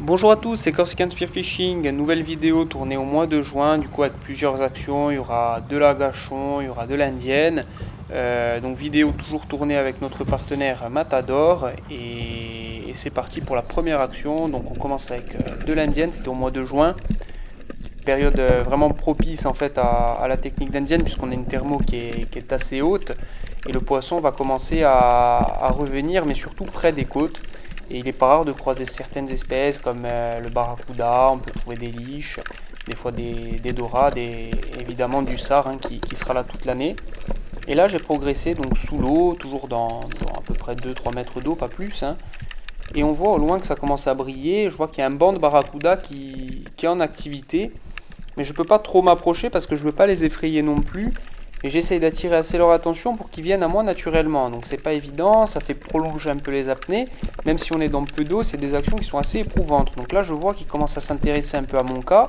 Bonjour à tous, c'est Corsican Spearfishing, nouvelle vidéo tournée au mois de juin, du coup avec plusieurs actions, il y aura de l'agachon, il y aura de l'indienne, donc vidéo toujours tournée avec notre partenaire Matador, et c'est parti pour la première action. Donc on commence avec de l'indienne, c'était au mois de juin, période vraiment propice en fait à la technique d'indienne puisqu'on a une thermo qui est assez haute, et le poisson va commencer à revenir, mais surtout près des côtes. Et il n'est pas rare de croiser certaines espèces comme le barracuda, on peut trouver des liches, des fois des dorades et évidemment du sard qui sera là toute l'année. Et là j'ai progressé donc sous l'eau, toujours dans à peu près 2-3 mètres d'eau, pas plus. Et on voit au loin que ça commence à briller, je vois qu'il y a un banc de barracuda qui est en activité. Mais je ne peux pas trop m'approcher parce que je ne veux pas les effrayer non plus. Et j'essaye d'attirer assez leur attention pour qu'ils viennent à moi naturellement. Donc c'est pas évident, ça fait prolonger un peu les apnées. Même si on est dans peu d'eau, c'est des actions qui sont assez éprouvantes. Donc là je vois qu'ils commencent à s'intéresser un peu à mon cas.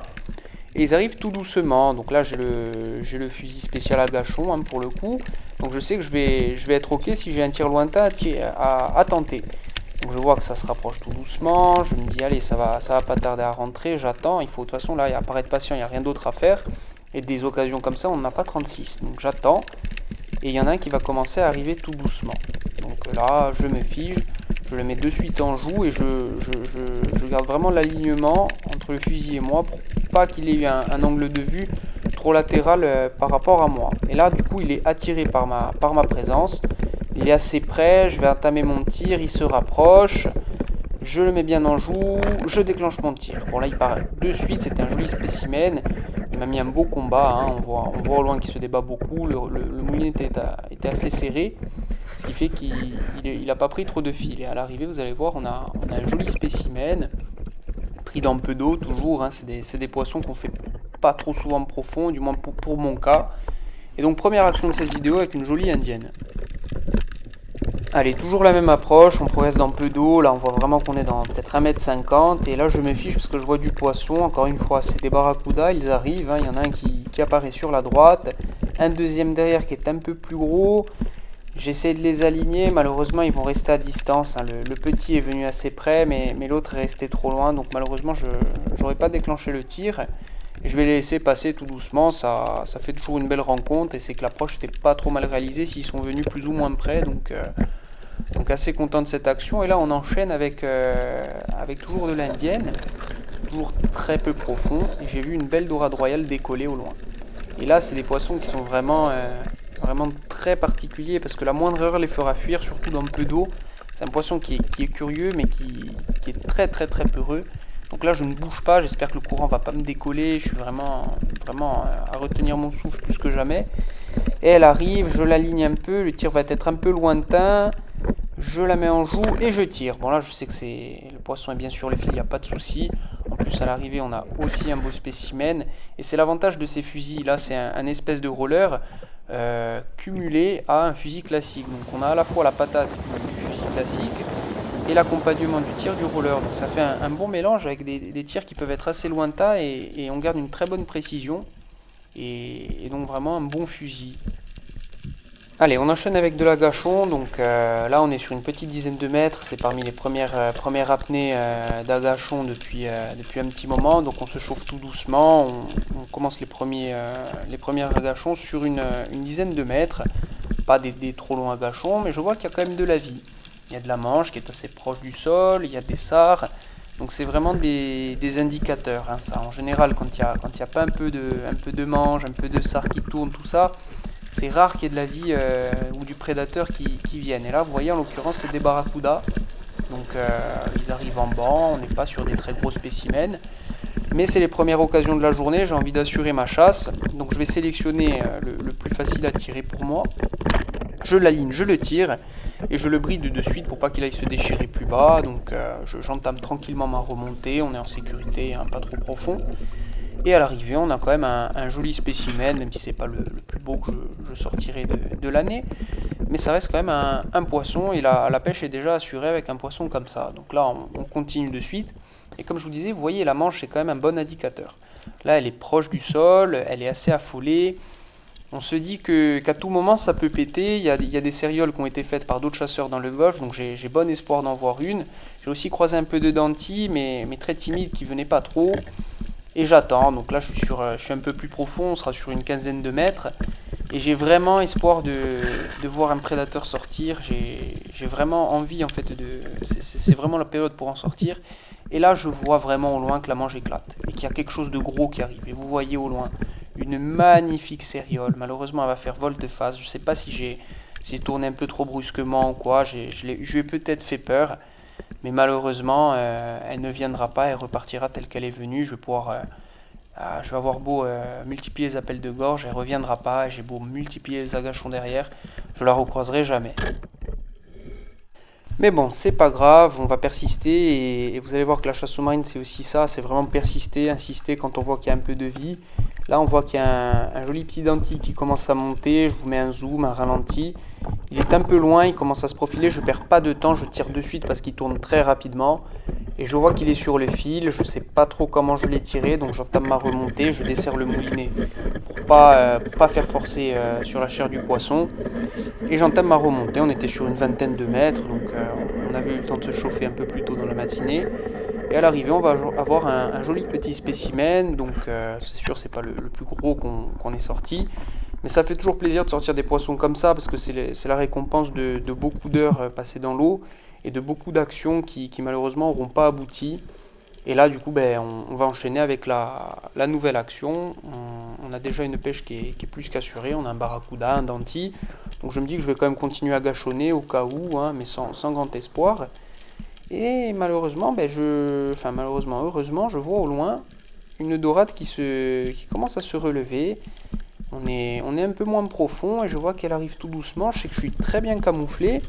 Et ils arrivent tout doucement. Donc là j'ai le fusil spécial à gâchon pour le coup. Donc je sais que je vais être ok si j'ai un tir lointain à tenter. Donc je vois que ça se rapproche tout doucement. Je me dis allez, ça va pas tarder à rentrer. J'attends. Il faut de toute façon là, il faut être patient, il n'y a rien d'autre à faire. Et des occasions comme ça, on n'en a pas 36. Donc j'attends. Et il y en a un qui va commencer à arriver tout doucement. Donc là, je me fige. Je le mets de suite en joue et je garde vraiment l'alignement entre le fusil et moi pour pas qu'il ait eu un angle de vue trop latéral par rapport à moi. Et là, du coup, il est attiré par ma présence. Il est assez près. Je vais entamer mon tir. Il se rapproche. Je le mets bien en joue, je déclenche mon tir. Bon là il part de suite, c'était un joli spécimen. Il m'a mis un beau combat, on voit au loin qu'il se débat beaucoup. Le moulinet était assez serré, ce qui fait qu'il n'a pas pris trop de fil. Et à l'arrivée, vous allez voir, on a un joli spécimen, pris dans peu d'eau toujours. C'est des poissons qu'on fait pas trop souvent profond, du moins pour mon cas. Et donc première action de cette vidéo avec une jolie indienne. Allez, toujours la même approche, on progresse dans peu d'eau, là on voit vraiment qu'on est dans peut-être 1,50 m, et là je me fiche parce que je vois du poisson, encore une fois c'est des barracudas, ils arrivent, il y en a un qui apparaît sur la droite, un deuxième derrière qui est un peu plus gros, j'essaie de les aligner, malheureusement ils vont rester à distance, le petit est venu assez près, mais l'autre est resté trop loin, donc malheureusement je n'aurais pas déclenché le tir, et je vais les laisser passer tout doucement, ça fait toujours une belle rencontre, et c'est que l'approche n'était pas trop mal réalisée s'ils sont venus plus ou moins près, donc assez content de cette action. Et là on enchaîne avec toujours de l'indienne, toujours très peu profond. Et j'ai vu une belle dorade royale décoller au loin. Et là c'est des poissons qui sont vraiment très particuliers parce que la moindre erreur les fera fuir, surtout dans peu d'eau. C'est un poisson qui est curieux mais qui est très très très peureux. Donc là je ne bouge pas, j'espère que le courant va pas me décoller. Je suis vraiment à retenir mon souffle plus que jamais. Et elle arrive, je l'aligne un peu, le tir va être un peu lointain. Je la mets en joue et je tire. Bon là je sais que le poisson est bien sur les fils, il n'y a pas de souci. En plus à l'arrivée on a aussi un beau spécimen. Et c'est l'avantage de ces fusils. Là c'est un espèce de roller cumulé à un fusil classique. Donc on a à la fois la patate du fusil classique et l'accompagnement du tir du roller. Donc ça fait un bon mélange avec des tirs qui peuvent être assez lointains et on garde une très bonne précision. Et donc vraiment un bon fusil. Allez, on enchaîne avec de l'agachon. Donc là, on est sur une petite dizaine de mètres. C'est parmi les premières apnées d'agachon depuis un petit moment. Donc on se chauffe tout doucement. On commence les premiers agachons sur une dizaine de mètres. Pas des trop longs agachons, mais je vois qu'il y a quand même de la vie. Il y a de la manche qui est assez proche du sol. Il y a des sards. Donc c'est vraiment des indicateurs. Ça. En général, quand il y a pas un peu de manche, un peu de sards qui tournent, tout ça, c'est rare qu'il y ait de la vie ou du prédateur qui vienne. Et là, vous voyez, en l'occurrence, c'est des barracudas. Donc, ils arrivent en banc. On n'est pas sur des très gros spécimens. Mais c'est les premières occasions de la journée. J'ai envie d'assurer ma chasse. Donc, je vais sélectionner le plus facile à tirer pour moi. Je l'aligne, je le tire. Et je le bride de suite pour pas qu'il aille se déchirer plus bas. Donc, j'entame tranquillement ma remontée. On est en sécurité, pas trop profond. Et à l'arrivée, on a quand même un joli spécimen, même si c'est pas le plus beau que je sortirai de l'année. Mais ça reste quand même un poisson, et la pêche est déjà assurée avec un poisson comme ça. Donc là, on continue de suite. Et comme je vous disais, vous voyez, la manche, c'est quand même un bon indicateur. Là, elle est proche du sol, elle est assez affolée. On se dit qu'à tout moment, ça peut péter. Il y a des sérioles qui ont été faites par d'autres chasseurs dans le golfe, donc j'ai bon espoir d'en voir une. J'ai J'ai aussi croisé un peu de dentille, mais très timide, qui venait pas trop. Et j'attends, donc là je suis un peu plus profond, on sera sur une quinzaine de mètres. Et j'ai vraiment espoir de voir un prédateur sortir. J'ai vraiment envie en fait c'est vraiment la période pour en sortir. Et là je vois vraiment au loin que la manche éclate. Et qu'il y a quelque chose de gros qui arrive. Et vous voyez au loin une magnifique céréole. Malheureusement elle va faire volte-face. Je sais pas si j'ai tourné un peu trop brusquement ou quoi. Je lui ai peut-être fait peur. Mais malheureusement, elle ne viendra pas, elle repartira telle qu'elle est venue. Je vais avoir beau multiplier les appels de gorge, elle ne reviendra pas. J'ai beau multiplier les agachons derrière, je la recroiserai jamais. Mais bon, c'est pas grave, on va persister et vous allez voir que la chasse sous-marine c'est aussi ça, c'est vraiment persister, insister quand on voit qu'il y a un peu de vie. Là on voit qu'il y a un joli petit dentier qui commence à monter, je vous mets un zoom, un ralenti. Il est un peu loin, il commence à se profiler, je perds pas de temps, je tire de suite parce qu'il tourne très rapidement. Et je vois qu'il est sur le fil, je sais pas trop comment je l'ai tiré, donc j'entame ma remontée, je desserre le moulinet pour pas faire forcer sur la chair du poisson. Et j'entame ma remontée, on était sur une vingtaine de mètres, donc on avait eu le temps de se chauffer un peu plus tôt dans la matinée. Et à l'arrivée, on va avoir un joli petit spécimen, donc c'est sûr c'est pas le plus gros qu'on ait sorti. Mais ça fait toujours plaisir de sortir des poissons comme ça, parce que c'est la récompense de beaucoup d'heures passées dans l'eau, et de beaucoup d'actions qui malheureusement n'auront pas abouti. Et là, du coup, ben, on va enchaîner avec la nouvelle action. On a déjà une pêche qui est plus qu'assurée. On a un barracuda, un denti. Donc je me dis que je vais quand même continuer à gâchonner au cas où, hein, mais sans grand espoir. Et malheureusement, heureusement, je vois au loin une dorade qui commence à se relever. On est un peu moins profond et je vois qu'elle arrive tout doucement. Je sais que je suis très bien camouflé.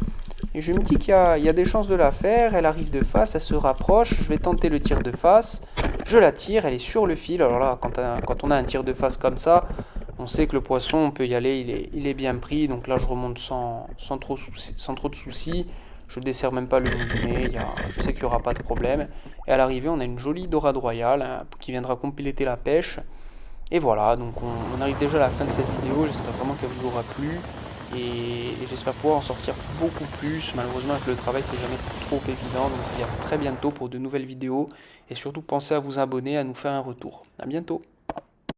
Et je me dis qu'il y a des chances de la faire. Elle arrive de face, elle se rapproche. Je vais tenter le tir de face. Je la tire, elle est sur le fil. Alors là, quand on a un tir de face comme ça, on sait que le poisson, on peut y aller, il est bien pris. Donc là, je remonte sans trop de soucis. Je ne desserre même pas le moulinet. Je sais qu'il n'y aura pas de problème. Et à l'arrivée, on a une jolie dorade royale, hein, qui viendra compléter la pêche. Et voilà, donc on arrive déjà à la fin de cette vidéo. J'espère vraiment qu'elle vous aura plu. Et j'espère pouvoir en sortir beaucoup plus. Malheureusement avec le travail c'est jamais trop évident. Donc je vous dis à très bientôt pour de nouvelles vidéos. Et surtout pensez à vous abonner, à nous faire un retour. A bientôt.